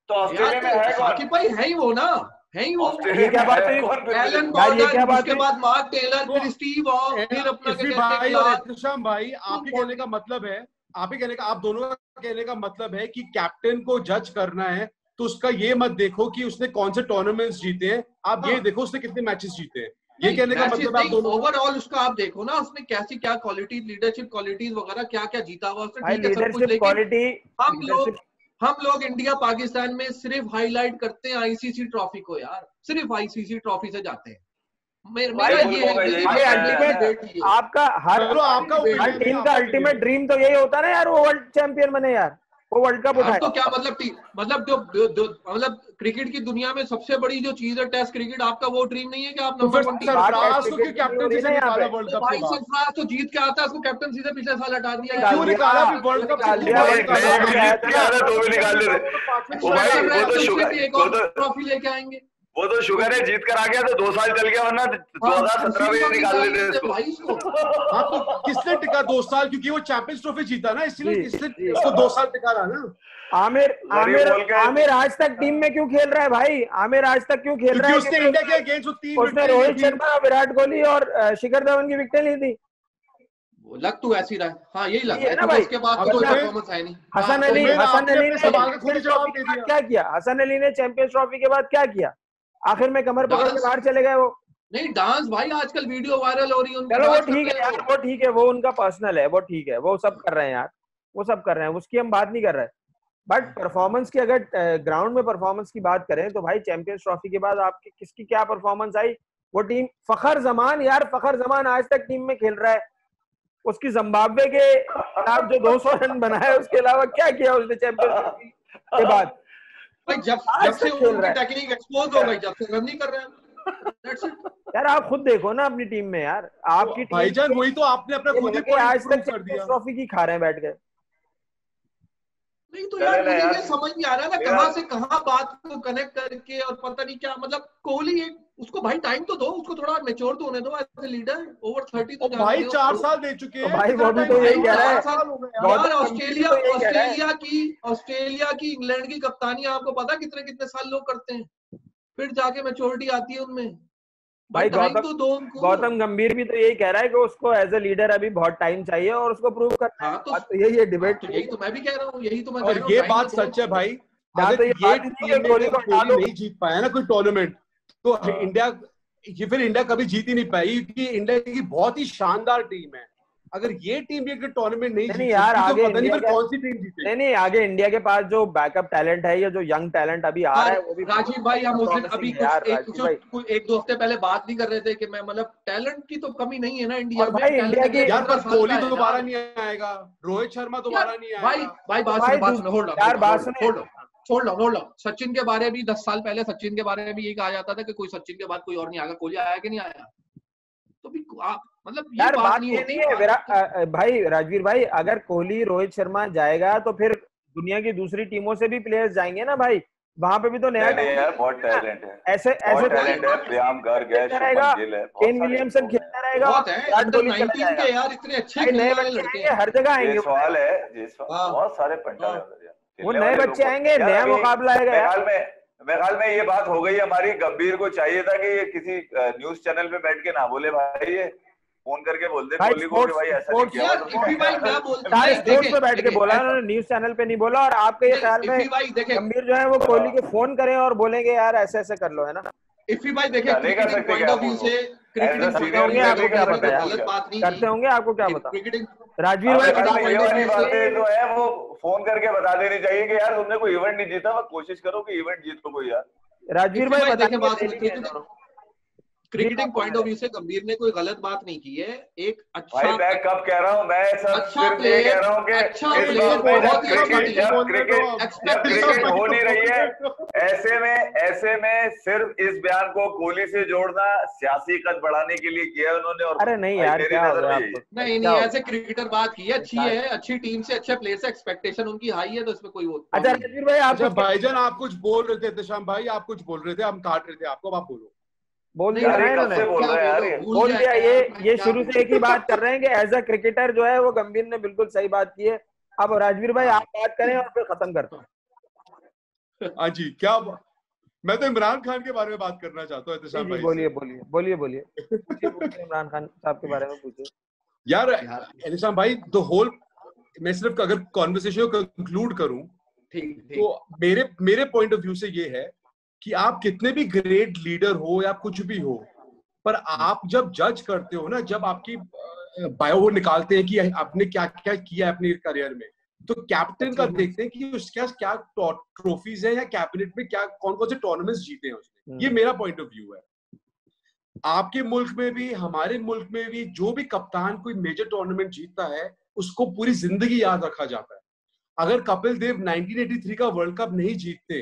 D: तो ऑस्ट्रेलिया में है कौन?
B: भाई है ही वो ना, है ही वो।
A: ये क्या बात है?
B: एलन गॉर्डन, उसके बाद मार्क टेलर, फिर स्टीव ऑ, फिर अपना
C: भाई और एहतशाम भाई, आप ही कहने का मतलब है, आप दोनों का कहने का मतलब है कि कैप्टन को जज करना है तो उसका ये मत देखो कि उसने कौन से टूर्नामेंट्स जीते हैं, आप ये देखो उसने कितने मैचेस जीते हैं। ये कहने का मतलब आप दोनों
B: ओवरऑल उसका आप देखो ना, उसने कैसी क्या क्वालिटी, लीडरशिप क्वालिटीज वगैरह क्या क्या जीता हुआ उसने।
A: लीडरशिप क्वालिटी
B: हम लोग इंडिया पाकिस्तान में सिर्फ हाईलाइट करते हैं आईसीसी ट्रॉफी को यार, सिर्फ आईसीसी ट्रॉफी से जाते हैं। मेरा ये
A: अल्टीमेट आपका हर टीम का अल्टीमेट ड्रीम तो यही होता है ना यार, वो वर्ल्ड चैंपियन बने यार, वो वर्ल्ड कप उठाए।
B: तो क्या मतलब जो मतलब क्रिकेट की दुनिया में सबसे बड़ी जो चीज है टेस्ट क्रिकेट, आपका वो ड्रीम नहीं है कि आप नंबर 1 भाई सरफराज तो जीत के आता है, उसको कैप्टनसी से पिछले साल हटा दिया।
C: क्यों निकाला? वर्ल्ड कप
B: एक और ट्रॉफी लेके आएंगे।
D: वो तो शुगर है जीत कर आ गया तो 2 साल चल गया, वरना 2017 में निकाल लेते इसको।
C: हाँ तो किसने टिका 2 साल? क्योंकि वो चैंपियंस ट्रॉफी जीता ना, इसलिए इसको 2 साल टिका रहा ना।
A: आमिर आज तक टीम में क्यों खेल रहा है भाई? आमिर आज तक क्यों खेल रहा है?
C: उसने इंडिया के अगेंस्ट
A: उसने रोहित शर्मा, विराट कोहली और शिखर धवन की विकेट ली थी।
B: लग तो ऐसी रहा है, हाँ यही लग रहा है ना भाई। उसके बाद कोई परफॉर्मेंस है नहीं।
A: हसन अली ने क्या किया? हसन अली ने चैंपियंस ट्रॉफी के बाद क्या किया? आखिर में कमर पकड़ के बाहर चले गए वो।
B: नहीं डांस भाई आजकल वीडियो वायरल हो रही है।
A: चलो वो ठीक है यार, वो ठीक है, वो उनका पर्सनल है, वो ठीक है, वो सब कर रहे हैं यार, वो सब कर रहे हैं, उसकी हम बात नहीं कर रहे। बट परफॉर्मेंस की अगर ग्राउंड में परफॉर्मेंस की बात करें तो भाई चैंपियंस ट्रॉफी के बाद आपकी किसकी क्या परफॉर्मेंस आई? वो टीम फखर जमान यार, फखर जमान आज तक टीम में खेल रहा है। उसकी जिम्बाब्वे के खिलाफ जो 200 रन बनाए, उसके अलावा क्या किया उसने चैंपियंस ट्रॉफी के बाद?
B: जब से उनकी टेक्निक एक्सपोज हो गई, जब से रन नहीं कर रहे हैं
A: यार। आप खुद देखो ना अपनी टीम में यार, आपकी टीम
C: भाईजान वही तो आपने अपना खुद ही
A: आज तक चैंपियंस ट्रॉफी की खा रहे हैं बैठ के।
B: नहीं तो यार मुझे ये समझ नहीं आ रहा ना, कहां से कहां बात को कनेक्ट करके, और पता नहीं क्या मतलब। कोहली एक उसको भाई टाइम तो दो, उसको थोड़ा मैच्योर तो होने दो एज ए लीडर। ओवर 30 तो
C: भाई 4 साल दे चुके हैं
A: भाई, वो भी तो यही कह रहा है
B: यार। ऑस्ट्रेलिया की इंग्लैंड की कप्तानी आपको पता कितने साल लोग करते हैं, फिर जाके मैच्योरिटी आती है उनमें।
A: भाई गौतम गंभीर भी तो यही कह रहा है कि उसको एज ए लीडर अभी बहुत टाइम चाहिए और उसको प्रूव करना है। तो यही है डिबेट।
B: यही तो मैं भी कह रहा हूँ, यही तो मैं
C: कह रहा हूँ। ये बात सच है भाई, अगर ये टीम नहीं जीत पाया ना कोई टूर्नामेंट तो इंडिया कभी जीत ही नहीं पाई, क्योंकि इंडिया की बहुत ही शानदार टीम है। अगर ये टीम ये टूर्नामेंट नहीं जीती
A: यार, आगे
C: पता नहीं फिर कौन सी टीम जीते।
A: नहीं आगे इंडिया के पास जो बैकअप टैलेंट है या जो यंग टैलेंट अभी आ रहा है वो भी।
B: राजीव भाई हम उस दिन अभी एक दो हफ्ते पहले बात नहीं कर रहे थे कि मैं मतलब टैलेंट की तो कमी नहीं है ना इंडिया में।
A: भाई इंडिया की
C: यार पर कोहली तो दोबारा नहीं आएगा, रोहित शर्मा दोबारा नहीं आएगा।
B: भाई छोड़ लो। सचिन के बारे में 10 साल पहले सचिन के बारे में भी ये कहा जाता था कि कोई सचिन के बाद कोई और नहीं आएगा। कोहली आया कि नहीं आया? तो भी मतलब
A: यार बात ये नहीं है भाई राजवीर भाई, अगर कोहली रोहित शर्मा जाएगा तो फिर दुनिया की दूसरी टीमों से भी प्लेयर्स जाएंगे ना भाई, वहां पे भी तो नया
D: यार बहुत टैलेंट है,
A: ऐसे
D: टैलेंट है। प्रियांक गर्ग है, शुभमन गिल है,
A: केन विलियमसन खेलता रहेगा।
B: अंडर 19 के यार इतने अच्छे खेलने वाले लड़के हैं,
A: हर जगह आएंगे।
D: सवाल है बहुत सारे पंटा,
A: वो नए बच्चे आएंगे, नया मुकाबला आएगा।
D: मेरे ख्याल में ये बात हो गई हमारी। गंभीर को चाहिए था कि ये किसी न्यूज चैनल पे बैठ के ना बोले भाई, ये फोन करके बोल दे कोहली को कि भाई ऐसा नहीं किया।
A: स्पोर्ट्स पे बैठ के बोला उन्होंने, न्यूज चैनल पे नहीं बोला। और आपके ये ख्याल में गंभीर जो है वो कोहली के फोन करें और बोलेंगे यार ऐसे ऐसे कर लो, है ना?
B: इफी भाई देखें क्रिकेटिंग पॉइंट ऑफ व्यू से
A: करते होंगे, आपको क्या पता? राजवीर
D: भाई जो है वो फोन करके बता देनी चाहिए कि यार तुमने कोई इवेंट नहीं जीता, बस कोशिश करो कि इवेंट जीत लो कोई यार।
A: राजवीर भाई
B: बताइए, क्रिकेटिंग पॉइंट ऑफ व्यू से गंभीर ने कोई गलत बात नहीं की है। एक अच्छा
D: भाई मैं कब कह रहा हूँ, मैं सब
B: अच्छा
D: सिर्फ ये कह रहा हूँ कि
B: अच्छा
D: इस बात में
B: बहुत ही
D: जब क्रिकेट हो नहीं रही है, ऐसे में सिर्फ इस बयान को कोहली से जोड़ना सियासी कद बढ़ाने के लिए किया उन्होंने। और
A: अरे नहीं यार, क्या हो गया आपको?
B: नहीं ऐसे क्रिकेटर बात की है, अच्छी है, अच्छी टीम से अच्छे प्लेयर से एक्सपेक्टेशन उनकी हाई है, तो इसमें कोई वो।
A: अच्छा राजवीर भाई, आप
C: भाईजान आप कुछ बोल रहे थे, एहतेशाम भाई आप कुछ बोल रहे थे, हम काट रहे थे आपको, आप बोलो।
A: बोल दिया इन्होंने, बोल दिया। ये शुरू से एक ही बात कर रहे हैं कि एज अ क्रिकेटर जो है वो गंभीर ने बिल्कुल सही बात की है। अब राजवीर भाई आप बात करें और फिर खत्म करते हैं।
C: हाँ जी, क्या मैं तो इमरान खान के बारे में बात करना चाहता हूँ एहतेशाम भाई।
A: बोलिए इमरान खान साहब के बारे में पूछिए।
C: यार एहतेशाम भाई, द होल, मैं सिर्फ अगर कॉन्वर्सेशन को कंक्लूड करूं तो मेरे पॉइंट ऑफ व्यू से ये है कि आप कितने भी ग्रेट लीडर हो या कुछ भी हो, पर आप जब जज करते हो ना, जब आपकी बायो निकालते हैं कि आपने क्या क्या किया है अपने करियर में, तो कैप्टन का देखते हैं कि उसके क्या ट्रॉफीज है या कैबिनेट में क्या कौन कौन से टूर्नामेंट्स जीते हैं उसने। ये मेरा पॉइंट ऑफ व्यू है। आपके मुल्क में भी हमारे मुल्क में भी जो भी कप्तान कोई मेजर टूर्नामेंट जीतता है उसको पूरी जिंदगी याद रखा जाता है। अगर कपिल देव 1983 का वर्ल्ड कप नहीं जीतते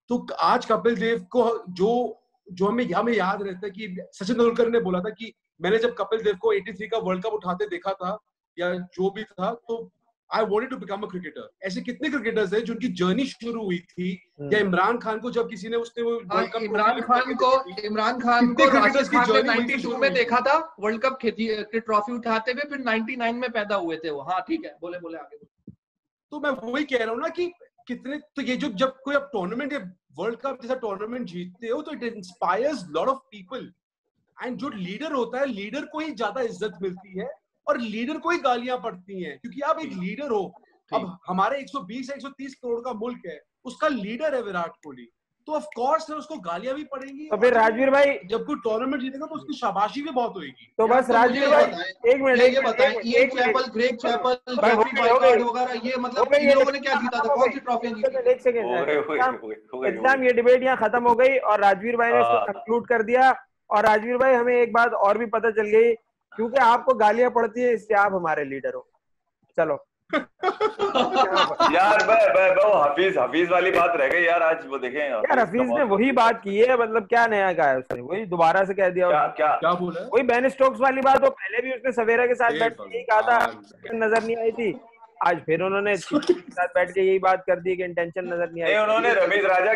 C: तो आज कपिल देव को जो हमें याद रहता है कि सचिन तेंदुलकर ने बोला था कि मैंने जब कपिल देव को 83 का वर्ल्ड कप उठाते देखा था या जो भी था, तो I wanted to become a cricketer. ऐसे कितने क्रिकेटर्स हैं जिनकी जर्नी शुरू हुई थी, या इमरान खान को जब किसी ने उसने वो वर्ल्ड कप,
B: इमरान खान को राजस्थान में 92 में देखा था वर्ल्ड कप की ट्रॉफी उठाते हुए, फिर 99 में पैदा हुए थे वो। हाँ ठीक है, बोले आगे।
C: तो मैं वही कह रहा हूँ ना कि कितने, तो ये जो जब कोई आप टूर्नामेंट या वर्ल्ड कप जैसा टूर्नामेंट जीतते हो तो it inspires lot of people. And जो लीडर होता है, लीडर को ही ज्यादा इज्जत मिलती है और लीडर को ही गालियां पड़ती हैं, क्योंकि आप एक लीडर हो। अब हमारे 120 या 130 करोड़ का मुल्क है, उसका लीडर है विराट कोहली, तो ऑफ कोर्स उसको गालियां भी पड़ेंगी।
A: तो फिर राजवीर भाई
C: जब कोई टूर्नामेंट जीतेगा तो उसकी शाबाशी भी बहुत होगी।
A: तो बस राजवीर भाई एक मिनट,
B: ये बताएं, ये चैपल, ग्रेग चैपल, जेफरी बाइकार्ड वगैरह, ये मतलब इन लोगों ने क्या जीता था, कौन सी ट्रॉफियां जीती?
A: एक सेकंड, एकदम ये डिबेट यहाँ खत्म हो गई और राजवीर भाई ने इसको कंक्लूड कर दिया। और राजवीर भाई, हमें एक बात और भी पता चल गई, क्योंकि आपको गालियां पड़ती है इसलिए आप हमारे लीडर हो। चलो
D: यार वो हफीज वाली बात रह गई यार। आज वो देखें
A: यार, हफीज ने वही बात की है, मतलब क्या नया कहा है उसने, वही दोबारा से कह दिया।
C: क्या बोला?
A: वही बेन स्टोक्स वाली बात, वो पहले भी उसने सवेरा के साथ बैठ के यही कहा था, नजर नहीं आई थी। आज फिर उन्होंने के साथ बैठ के यही बात कर दी कि इंटेंशन नजर नहीं आई।
D: उन्होंने रमीज राजा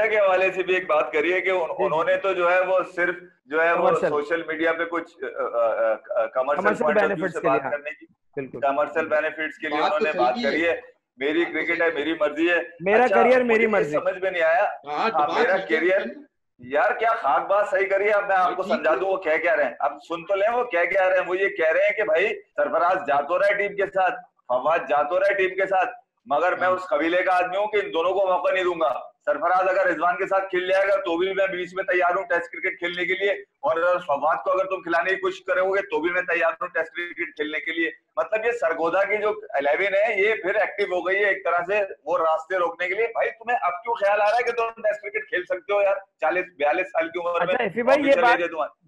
D: के हवाले से भी एक बात करी है कि उन्होंने तो जो है वो सिर्फ जो है वो सोशल मीडिया पे कुछ कमर्शियल बेनिफिट्स से बात करने की, कमर्शियल बेनिफिट्स के लिए उन्होंने बात करी है। मेरी क्रिकेट है, मेरी मर्जी है,
A: मेरा करियर मेरी मर्जी।
D: समझ में नहीं आया मेरा करियर। यार क्या खाक बात सही करी है। अब मैं आपको समझा दूं वो कह क्या रहे हैं, अब सुन तो लें वो कह क्या रहे हैं। वो ये कह रहे हैं कि भाई सरफराज जा तो रहा है टीम के साथ, फवाद जा तो रहा है टीम के साथ, मगर मैं उस कबीले का आदमी हूँ कि इन दोनों को मौका नहीं दूंगा। सरफराज अगर रिजवान के साथ खेल जाएगा तो भी मैं बीच में तैयार हूँ टेस्ट क्रिकेट खेलने के लिए, और फवाद को अगर तुम खिलाने की कोशिश करोगे तो भी मैं तैयार हूँ टेस्ट क्रिकेट खेलने के लिए। मतलब ये सरगोधा की जो 11 है ये फिर एक्टिव हो गई है एक तरह से वो रास्ते रोकने के लिए। भाई तुम्हें अब क्यों ख्याल आ रहा है कि तुम टेस्ट क्रिकेट खेल सकते हो यार 40-42 साल की उम्र में?
A: अच्छा भाई,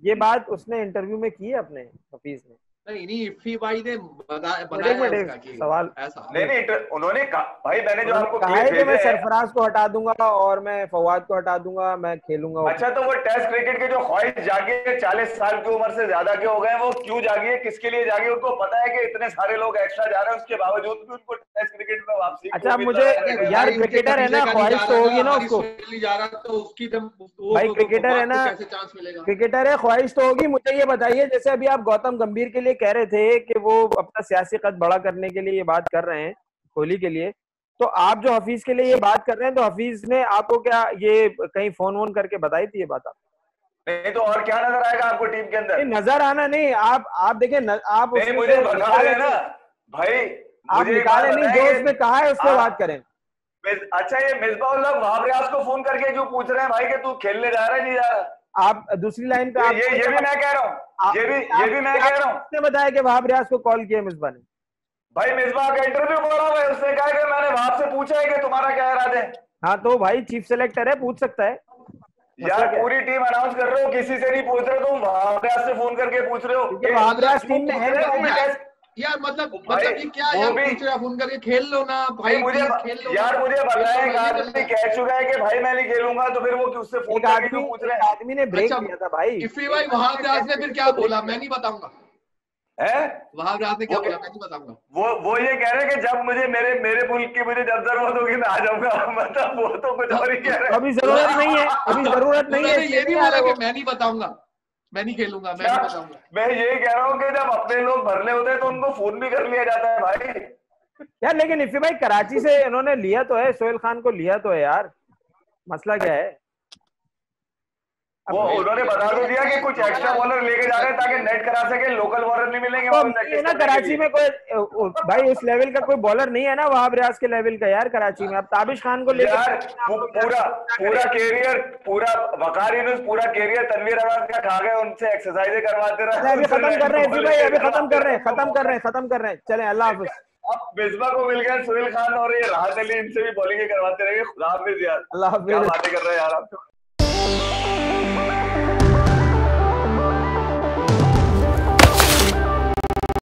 A: ये बात उसने इंटरव्यू में की है अपने हफीज ने?
B: नहीं इफ़ी भाई ने बनाया
A: सवाल
B: ऐसा
D: नहीं उन्होंने कहा, भाई मैंने जो आपको
A: कहा है कि मैं सरफराज को हटा दूंगा और मैं फवाद को हटा दूंगा, मैं खेलूंगा।
D: अच्छा तो वो टेस्ट क्रिकेट के जो ख्वाहिश जागी है 40 साल की उम्र से ज्यादा के हो गए, वो क्यों जागी है, किसके लिए जागी? उनको पता है कि इतने सारे लोग एक्स्ट्रा जा रहे हैं, उसके बावजूद भी उनको टेस्ट क्रिकेट में वापसी।
A: अच्छा मुझे यार, क्रिकेटर है ना, ख्वाहिश तो होगी ना उसको, भाई क्रिकेटर है ना, क्रिकेटर है, ख्वाहिश तो होगी। मुझे ये बताइए, जैसे अभी आप गौतम गंभीर के लिए कह रहे थे कि वो अपना सियासी कद बड़ा करने के लिए ये बात कर रहे हैं कोहली के लिए, तो आप जो हफीज के लिए ये बात कर रहे हैं, तो हफीज ने आपको क्या ये कहीं फोन वोन करके बताई थी ये बात? आप
D: नहीं तो और क्या नजर आएगा आपको टीम के अंदर?
A: नजर आना नहीं, आप देखें, आप
D: मुझे बता रहे ना भाई,
A: आप निकाले नहीं, जो उसने कहा है उससे बात करें।
D: अच्छा ये मिसबाउल्लाह वहाब रियाज को फोन करके क्यों पूछ रहे हैं भाई कि तू खेलने जा रहा है नहीं जा रहा?
A: आप दूसरी लाइन पे
D: ये भी मैं कह रहा हूँ, ये भी मैं कह रहा हूँ।
A: उसने बताया कि वहाब रियाज को कॉल किया मिसबा ने।
D: भाई मिसबा का इंटरव्यू पड़ा हुआ है, उसने कहा कि मैंने वहाब से पूछा है कि तुम्हारा क्या इरादा है।
A: हाँ तो भाई चीफ सेलेक्टर है, पूछ सकता है।
D: यार पूरी टीम अनाउंस कर रहे हो, किसी से नहीं पूछ रहे हो तुम, वहाब रियाज से फोन करके पूछ रहे हो।
A: वहाब रियाज टीम में है
B: यार मतलब ये क्या यार, पूछ रहे फोन करके खेल लो ना भाई,
D: मुझे
B: खेल लो
D: यार, मुझे पता है एक आदमी कह चुका है कि भाई मैं नहीं खेलूंगा, तो फिर वो उससे फोन करके क्यों पूछ रहे हैं?
A: आदमी ने ब्रेक दिया था भाई।
B: इफी भाई वहाब रियाज ने फिर क्या बोला, मैं नहीं बताऊंगा
D: है,
B: वहाब रियाज ने क्या बोला, मैं नहीं बताऊंगा।
D: वो ये कह रहे हैं कि जब मुझे मेरे मुल्क की मुझे जब जरूरत होगी मैं आ जाऊंगा, मतलब वो तो कुछ और ही कह रहे हैं।
A: अभी जरूरत नहीं है, अभी जरूरत नहीं है,
B: ये भी बोला कि मैं नहीं बताऊंगा, मैं नहीं खेलूंगा, मैं नहीं बताऊंगा।
D: मैं यही कह रहा हूँ कि जब अपने लोग भरले होते हैं तो उनको फोन भी कर लिया जाता है भाई
A: यार। लेकिन इफी भाई कराची से इन्होंने लिया तो है, सोहेल खान को लिया तो है यार, मसला क्या है?
D: वो उन्होंने बता तो दिया कि कुछ एक्स्ट्रा बॉलर लेके जा रहे हैं ताकि नेट करा सके, लोकल बॉलर नहीं मिलेंगे
A: तो ना कराची में कोई भाई उस लेवल का कोई बॉलर नहीं है ना वहाब रियाज के लेवल का यार कराची में। अब ताबिश खान को लेकर
D: यार पूरा कैरियर, पूरा वकार यूनुस पूरा कैरियर तनवीर अहमद का खा गए, उनसे एक्सरसाइजें करवाते रहे।
A: अभी खत्म कर रहे हैं भाई, अभी खत्म कर रहे हैं, चलें अल्लाह हाफिज।
D: अब मिसबा को मिल गया सोहेल खान और ये राहत अली, इनसे भी बॉलिंग करवाते रहे। खुदा हाफिज यार,
A: अल्लाह हाफिज।
D: क्या बातें कर रहे हैं यार आप।